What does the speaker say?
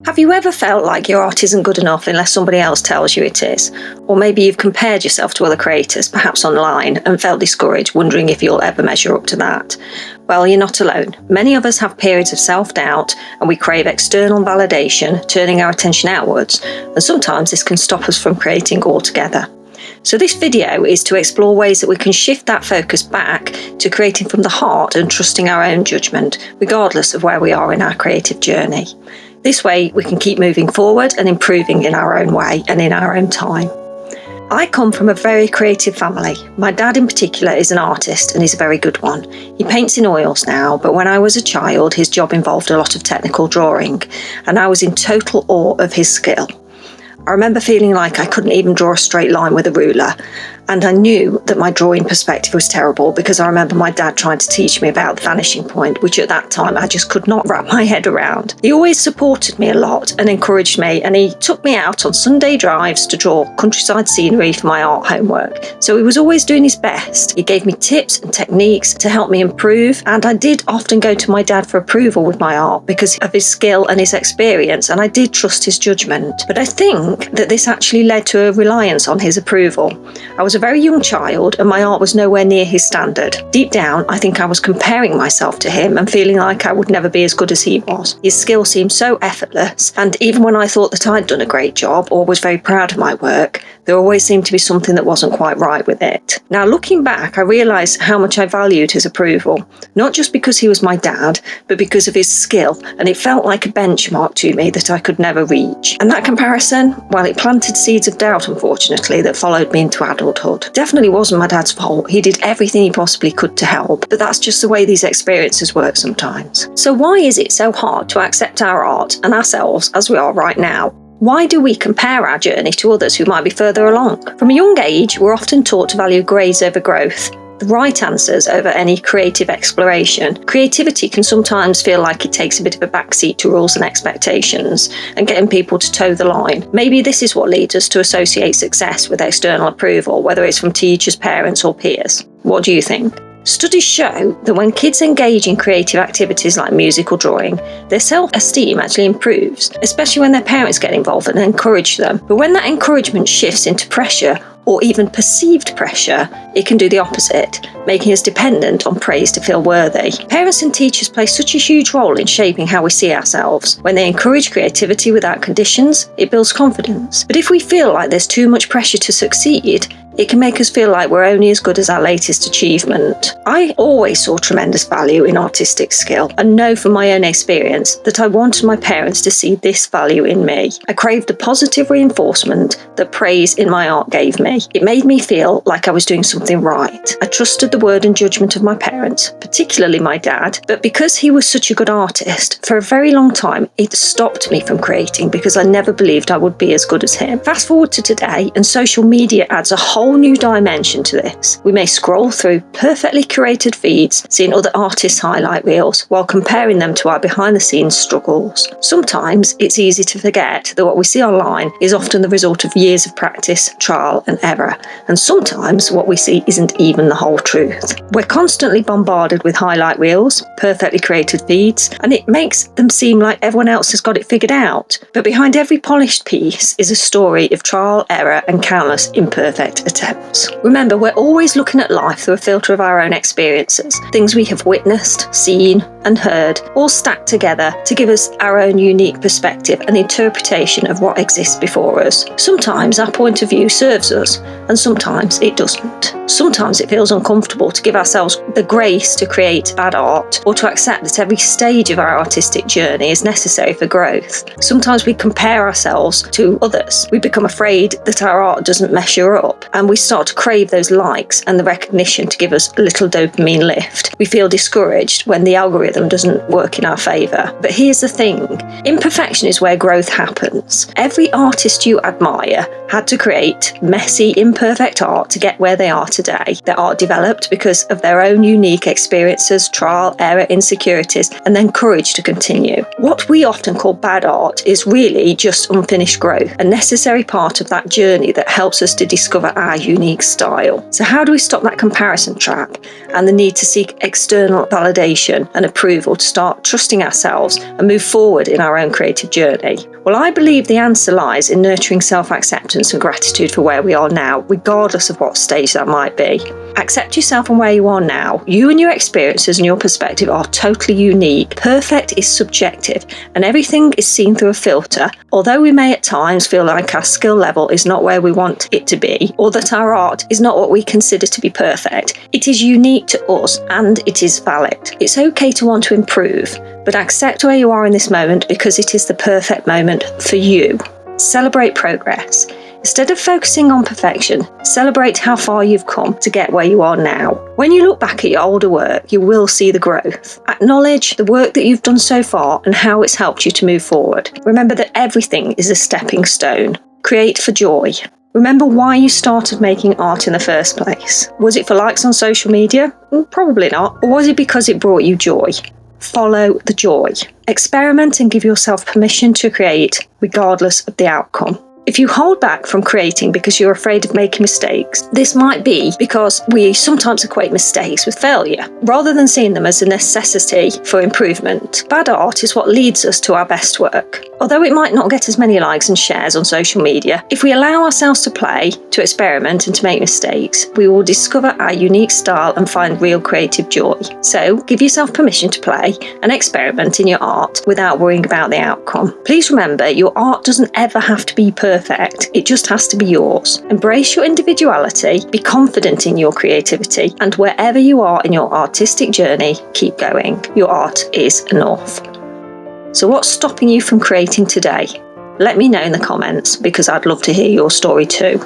Have you ever felt like your art isn't good enough unless somebody else tells you it is? Or maybe you've compared yourself to other creators, perhaps online, and felt discouraged, wondering if you'll ever measure up to that? Well, you're not alone. Many of us have periods of self-doubt, and we crave external validation, turning our attention outwards, and sometimes this can stop us from creating altogether. So this video is to explore ways that we can shift that focus back to creating from the heart and trusting our own judgment, regardless of where we are in our creative journey. This way, we can keep moving forward and improving in our own way and in our own time. I come from a very creative family. My dad in particular is an artist, and he's a very good one. He paints in oils now, but when I was a child, his job involved a lot of technical drawing, and I was in total awe of his skill. I remember feeling like I couldn't even draw a straight line with a ruler, and I knew that my drawing perspective was terrible because I remember my dad trying to teach me about the vanishing point, which at that time I just could not wrap my head around. He always supported me a lot and encouraged me, and he took me out on Sunday drives to draw countryside scenery for my art homework. So he was always doing his best. He gave me tips and techniques to help me improve, and I did often go to my dad for approval with my art because of his skill and his experience, and I did trust his judgment. But I think that this actually led to a reliance on his approval. I was a very young child and my art was nowhere near his standard. Deep down, I think I was comparing myself to him and feeling like I would never be as good as he was. His skill seemed so effortless, and even when I thought that I'd done a great job or was very proud of my work, there always seemed to be something that wasn't quite right with it. Now, looking back, I realised how much I valued his approval, not just because he was my dad, but because of his skill, and it felt like a benchmark to me that I could never reach. And that comparison, well, it planted seeds of doubt, unfortunately, that followed me into adulthood. Definitely wasn't my dad's fault. He did everything he possibly could to help, but that's just the way these experiences work sometimes. So why is it so hard to accept our art and ourselves as we are right now? Why do we compare our journey to others who might be further along? From a young age, we're often taught to value grades over growth, the right answers over any creative exploration. Creativity can sometimes feel like it takes a bit of a backseat to rules and expectations and getting people to toe the line. Maybe this is what leads us to associate success with external approval, whether it's from teachers, parents, or peers. What do you think? Studies show that when kids engage in creative activities like music or drawing, their self-esteem actually improves, especially when their parents get involved and encourage them. But when that encouragement shifts into pressure or even perceived pressure, it can do the opposite, making us dependent on praise to feel worthy. Parents and teachers play such a huge role in shaping how we see ourselves. When they encourage creativity without conditions, it builds confidence. But if we feel like there's too much pressure to succeed, it can make us feel like we're only as good as our latest achievement. I always saw tremendous value in artistic skill and know from my own experience that I wanted my parents to see this value in me. I craved the positive reinforcement that praise in my art gave me. It made me feel like I was doing something right. I trusted the word and judgment of my parents, particularly my dad, but because he was such a good artist, for a very long time it stopped me from creating because I never believed I would be as good as him. Fast forward to today, and social media adds a whole new dimension to this. We may scroll through perfectly curated feeds, seeing other artists' highlight reels, while comparing them to our behind-the-scenes struggles. Sometimes it's easy to forget that what we see online is often the result of years of practice, trial and error, and sometimes what we see isn't even the whole truth. We're constantly bombarded with highlight reels, perfectly created feeds, and it makes them seem like everyone else has got it figured out. But behind every polished piece is a story of trial, error and countless imperfect attempts. Remember, we're always looking at life through a filter of our own experiences, things we have witnessed, seen and heard, all stacked together to give us our own unique perspective and interpretation of what exists before us. Sometimes our point of view serves us, and sometimes it doesn't. Sometimes it feels uncomfortable to give ourselves the grace to create bad art, or to accept that every stage of our artistic journey is necessary for growth. Sometimes we compare ourselves to others. We become afraid that our art doesn't measure up, and we start to crave those likes and the recognition to give us a little dopamine lift. We feel discouraged when the algorithm doesn't work in our favour. But here's the thing, imperfection is where growth happens. Every artist you admire had to create messy, imperfect art to get where they are today. Their art developed because of their own unique experiences, trial, error, insecurities, and then courage to continue. What we often call bad art is really just unfinished growth, a necessary part of that journey that helps us to discover our unique style. So how do we stop that comparison trap and the need to seek external validation and approval to start trusting ourselves and move forward in our own creative journey? Well, I believe the answer lies in nurturing self-acceptance and gratitude for where we are now, regardless of what stage that might be. Accept yourself and where you are now. You and your experiences and your perspective are totally unique. Perfect is subjective, and everything is seen through a filter. Although we may at times feel like our skill level is not where we want it to be, or that our art is not what we consider to be perfect, it is unique to us and it is valid. It's okay to want to improve, but accept where you are in this moment because it is the perfect moment for you. Celebrate progress. Instead of focusing on perfection, celebrate how far you've come to get where you are now. When you look back at your older work, you will see the growth. Acknowledge the work that you've done so far and how it's helped you to move forward. Remember that everything is a stepping stone. Create for joy. Remember why you started making art in the first place. Was it for likes on social media? Probably not. Or was it because it brought you joy? Follow the joy. Experiment and give yourself permission to create, regardless of the outcome. If you hold back from creating because you're afraid of making mistakes, this might be because we sometimes equate mistakes with failure, rather than seeing them as a necessity for improvement. Bad art is what leads us to our best work. Although it might not get as many likes and shares on social media, if we allow ourselves to play, to experiment and to make mistakes, we will discover our unique style and find real creative joy. So give yourself permission to play and experiment in your art without worrying about the outcome. Please remember, your art doesn't ever have to be perfect, it just has to be yours. Embrace your individuality, be confident in your creativity, and wherever you are in your artistic journey, keep going. Your art is enough. So what's stopping you from creating today? Let me know in the comments because I'd love to hear your story too.